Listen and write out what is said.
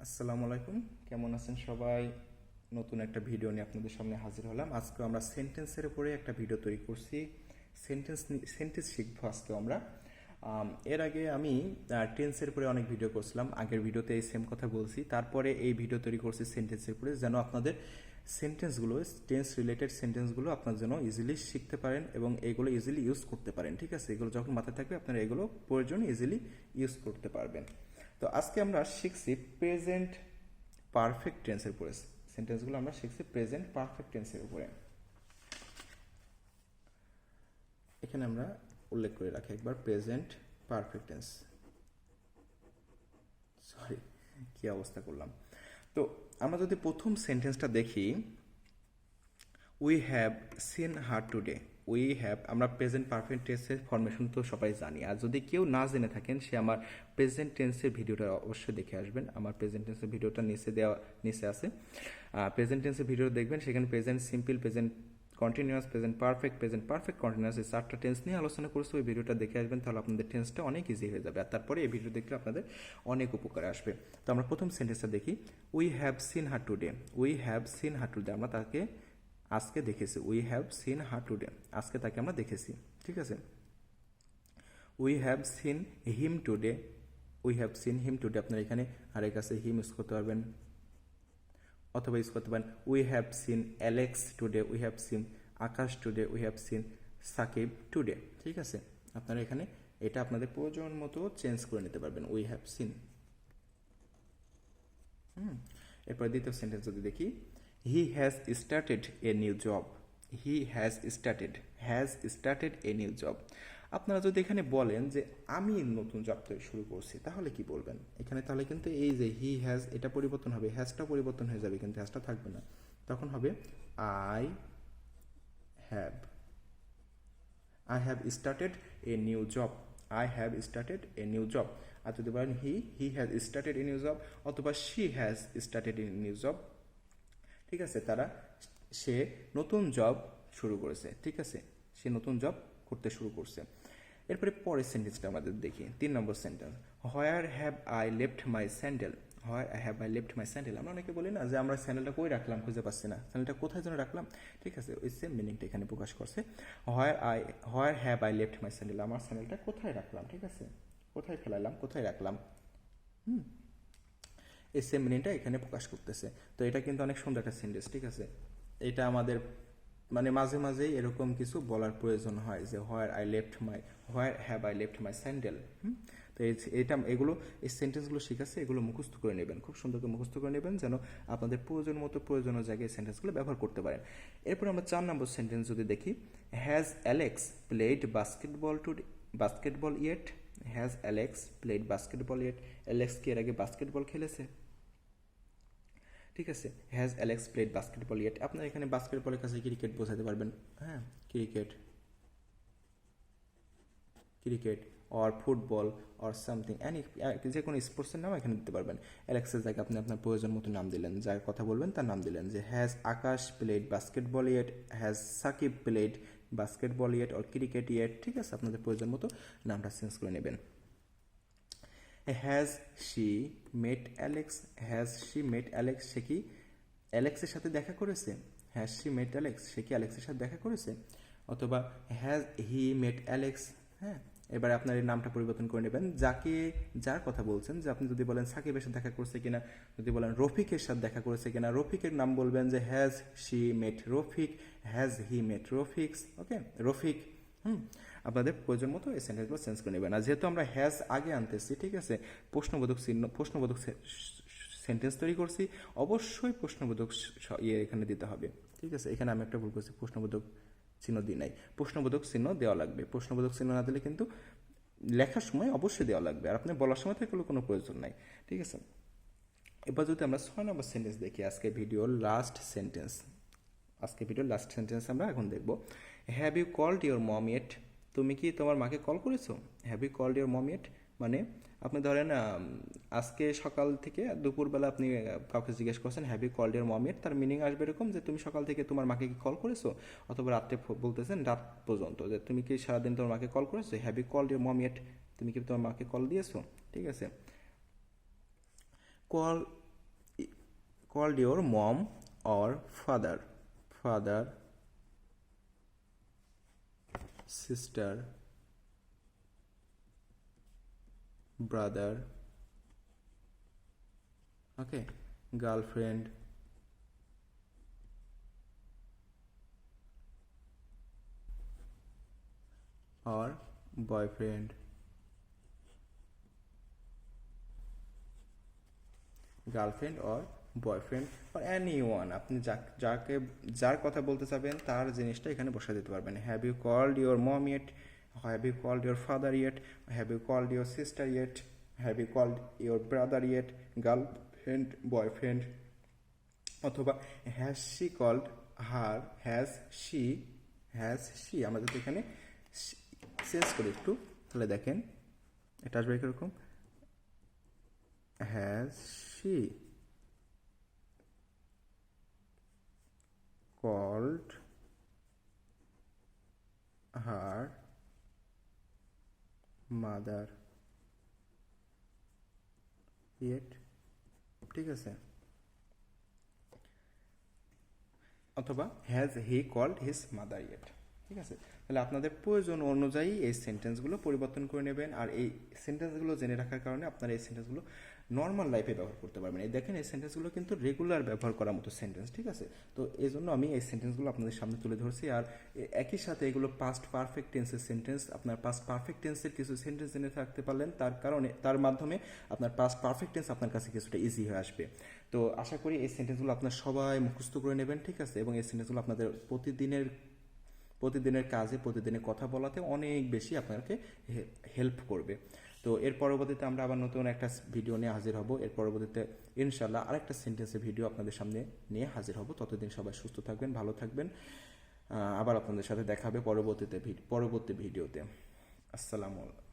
আসসালামু আলাইকুম, কেমন আছেন সবাই? নতুন একটা ভিডিও নিয়ে আপনাদের সামনে হাজির হলাম। আজকে আমরা সেন্টেন্সের উপরে একটা ভিডিও তৈরি করছি। সেন্টেন্স শিখবো আজকে আমরা। এর আগে আমি টেন্সের উপরে অনেক ভিডিও করছিলাম। আগের ভিডিওতে এই সেম কথা বলছি, তারপরে এই ভিডিও তৈরি করছি সেন্টেন্সের উপরে, যেন আপনাদের সেন্টেন্সগুলো, টেন্স রিলেটেড সেন্টেন্সগুলো আপনার যেন ইজিলি শিখতে পারেন এবং এগুলো ইজিলি ইউজ করতে পারেন। ঠিক আছে, এগুলো যখন মাথায় থাকবে আপনারা এগুলো প্রয়োজন ইজিলি ইউজ করতে পারবেন। তো আজকে আমরা শিখছি প্রেজেন্ট পারফেক্ট টেন্সের উপরে। সেন্টেন্সগুলো আমরা শিখছি প্রেজেন্ট পারফেক্ট টেন্সের উপরে। এখানে আমরা উল্লেখ করে রাখি একবার প্রেজেন্ট পারফেক্ট টেন্স। সরি, কি অবস্থা করলাম। তো আমরা যদি প্রথম সেন্টেন্সটা দেখি, we have seen her today. আমরা প্রেজেন্ট পারফেক্ট টেন্সের ফরমেশন তো সবাই জানি, আর যদি কেউ না জেনে থাকেন সে আমার প্রেজেন্ট টেন্সের ভিডিওটা অবশ্যই দেখে আসবেন। আমার প্রেজেন্ট টেন্সের ভিডিওটা নিচে আছে। প্রেজেন্ট টেন্সের ভিডিও দেখবেন, সেখানে present simple, present continuous, present perfect continuous, এই 4টা টেন্স নিয়ে আলোচনা করছি। ওই ভিডিওটা দেখে আসবেন, তাহলে আপনাদের টেন্সটা অনেক ইজি হয়ে যাবে। আর তারপরে এই ভিডিও দেখলে আপনাদের অনেক উপকারে আসবে। তো আমরা প্রথম সেন্টেন্সটা দেখি, we have seen her today. আমরা তাকে আজকে দেখেছি। We have seen her today, আজকে তাকে আমরা দেখেছি। ঠিক আছে, we have seen him today. আপনার এখানে আরেক কাছে হিম ইউজ করতে পারবেন, অথবা ইউজ করতে পারেন we have seen Alex today, we have seen Akash today, we have seen Sakib today. ঠিক আছে, আপনারা এখানে এটা আপনাদের প্রয়োজন মতো চেঞ্জ করে নিতে পারবেন, উই হ্যাভ সিন। এরপর দ্বিতীয় সেন্টেন্স যদি দেখি, হি has started a new job. Has started a new job. আপনারা যদি এখানে বলেন যে আমি নতুন জব শুরু করছি, তাহলে কি বলবেন এখানে? তাহলে কিন্তু এই যে হি হ্যাজ, এটা পরিবর্তন হবে, হ্যাজটা পরিবর্তন হয়ে যাবে, কিন্তু হ্যাজটা থাকবে না। তখন হবে I have started a new job. আর যদি বলেন he has started a new job, অথবা she has started a new job. ঠিক আছে, সে নতুন জব শুরু করেছে। ঠিক আছে, সে নতুন জব করতে শুরু করছে। এরপরে পরের সেন্টেন্সটা আমাদের দেখি, 3 নম্বর sentence, where have I left my sandal. আমরা অনেকে বলি না যে আমরা স্যান্ডেলটা কই রাখলাম, খুঁজে পাচ্ছি না, স্যান্ডেলটা কোথায় যেন রাখলাম। ঠিক আছে, ওই সেম মিনিংটা এখানে প্রকাশ করছে, হোয়ার have I left my sandal. আমার স্যান্ডেলটা কোথায় রাখলাম। ঠিক আছে, কোথায় ফেলাইলাম, কোথায় রাখলাম। এই সেম মিনিংটা এখানে প্রকাশ করতেছে। তো এটা কিন্তু অনেক সুন্দর একটা সেন্টেন্স। ঠিক আছে, এটা আমাদের মানে মাঝে মাঝেই এরকম কিছু বলার প্রয়োজন হয় যে হোয়ার have I left my sandal. তো এই সেন্টেন্সগুলো শিখাচ্ছে, এগুলো মুখস্থ করে নেবেন, খুব সুন্দর করে মুখস্থ করে নেবেন, যেন আপনাদের প্রয়োজনীয় জায়গায় সেন্টেন্সগুলো ব্যবহার করতে পারেন। এরপর আমরা 4 নম্বর সেন্টেন্স যদি দেখি, has Alex played basketball yet. Alex কি এর আগে বাস্কেটবল খেলেছে? ঠিক আছে, has Alex played basketball yet. আপনার এখানে বাস্কেটবলের কাছে ক্রিকেট বোঝাতে পারবেন। হ্যাঁ, cricket or football or something, যে কোনো স্পোর্টসের নাম এখানে দিতে পারবেন। অ্যালেক্সের জায়গায় আপনি আপনার প্রয়োজন মতো নাম দিলেন, যার কথা বলবেন তার নাম দিলেন, যে has Akash played basketball yet, has Sakib played basketball yet or cricket yet. ঠিক আছে, আপনাদের প্রয়োজন মতো নামটা চেঞ্জ করে নেবেন। Has she met Alex. সে কি অ্যালেক্সের সাথে দেখা করেছে? হ্যাজ শি মেট অ্যালেক্স, সে কি অ্যালেক্সের সাথে দেখা করেছে? অথবা হ্যাজ হি মেট অ্যালেক্স। হ্যাঁ, এবারে আপনার এই নামটা পরিবর্তন করে নেবেন, যার কথা বলছেন। যে আপনি যদি বলেন সাকিবের সাথে দেখা করেছে কিনা, যদি বলেন রফিকের সাথে দেখা করেছে কিনা, রফিকের নাম বলবেন যে has she met Rafiq, has he met Rafiq's. Okay, Rafiq. আপনাদের প্রয়োজন মতো এই সেন্টেন্সগুলো চেঞ্জ করে নেবেন। আর যেহেতু আমরা হ্যাজ আগে আনতেছি, ঠিক আছে, প্রশ্নবোধক সেন্টেন্স তৈরি করছি, অবশ্যই প্রশ্নবোধক এখানে দিতে হবে। ঠিক আছে, এখানে আমি একটা ভুল করছি, প্রশ্নবোধক চিহ্ন দিই নাই, প্রশ্নবোধক চিহ্ন দেওয়া লাগবে। প্রশ্নবোধক চিহ্ন না দিলে কিন্তু লেখার সময় অবশ্যই দেওয়া লাগবে, আর আপনি বলার সময় থেকে কোনো প্রয়োজন নাই। ঠিক আছে, এবার যদি আমরা 6 নম্বর সেন্টেন্স দেখি, আজকে ভিডিওর লাস্ট সেন্টেন্স আমরা এখন দেখব। Have you called your mom yet. তুমি কি তোমার মাকে কল করেছো? Have you called your mom yet মানে আপনি ধরেন আজকে সকাল থেকে দুপুরবেলা আপনি কাউকে জিজ্ঞেস করছেন have you called your mom yet, তার মিনিং আসবে এরকম যে তুমি সকাল থেকে তোমার মাকে কি কল করেছো, অথবা রাত্রে বলতেছেন রাত পর্যন্ত যে তুমি কি সারাদিন তোমার মাকে কল করেছো, have you called your mom yet, তুমি কি তোমার মাকে কল দিয়েছো। ঠিক আছে, call called your mom or father, father, sister, brother, okay, girlfriend, or boyfriend, girlfriend or boyfriend or any one, আপনি যাকে যার কথা বলতে চাবেন তার জিনিসটা এখানে বসা দিতে পারবেন। Have you called your mom yet, have you called your father yet, have you called your sister yet, have you called your brother yet, girlfriend, boyfriend, অথবা has she called her, has she. আমরা যদি এখানে change করি একটু, তাহলে দেখেন এটা আসবে এরকম, has she called her mother yet, ঠিক আছে, অথবা has he called his mother yet, ঠিক আছে। তাহলে আপনাদের প্রয়োজন অনুযায়ী এই সেন্টেন্সগুলো পরিবর্তন করে নেবেন, আর এই সেন্টেন্সগুলো জেনে রাখার কারণে আপনারা এই সেন্টেন্সগুলো নর্মাল লাইফে ব্যবহার করতে পারবেন। এই দেখেন এই সেন্টেন্সগুলো কিন্তু রেগুলার ব্যবহার করার মতো সেন্টেন্স, ঠিক আছে। তো এই জন্য আমি এই সেন্টেন্সগুলো আপনাদের সামনে তুলে ধরছি। আর একই সাথে এগুলো পাস্ট পারফেক্ট টেন্সের সেন্টেন্স, আপনার পাস্ট পারফেক্ট টেন্সের কিছু সেন্টেন্স জেনে থাকতে পারলেন, তার মাধ্যমে আপনার পাস্ট পারফেক্ট টেন্স আপনার কাছে কিছুটা ইজি হয়ে আসবে। তো আশা করি এই সেন্টেন্সগুলো আপনার সবাই মুখস্থ করে নেবেন, ঠিক আছে, এবং এই সেন্টেন্সগুলো আপনাদের প্রতিদিনের কাজে, প্রতিদিনের কথা বলাতে অনেক বেশি আপনাকে হেল্প করবে। তো এর পরবর্তীতে আমরা আবার নতুন একটা ভিডিও নিয়ে হাজির হব। এর পরবর্তীতে ইনশাল্লাহ আরেকটা সেন্টেন্সের ভিডিও আপনাদের সামনে নিয়ে হাজির হব। ততদিন সবাই সুস্থ থাকবেন, ভালো থাকবেন। আবার আপনাদের সাথে দেখা হবে পরবর্তী ভিডিওতে। আসসালামু আলাইকুম।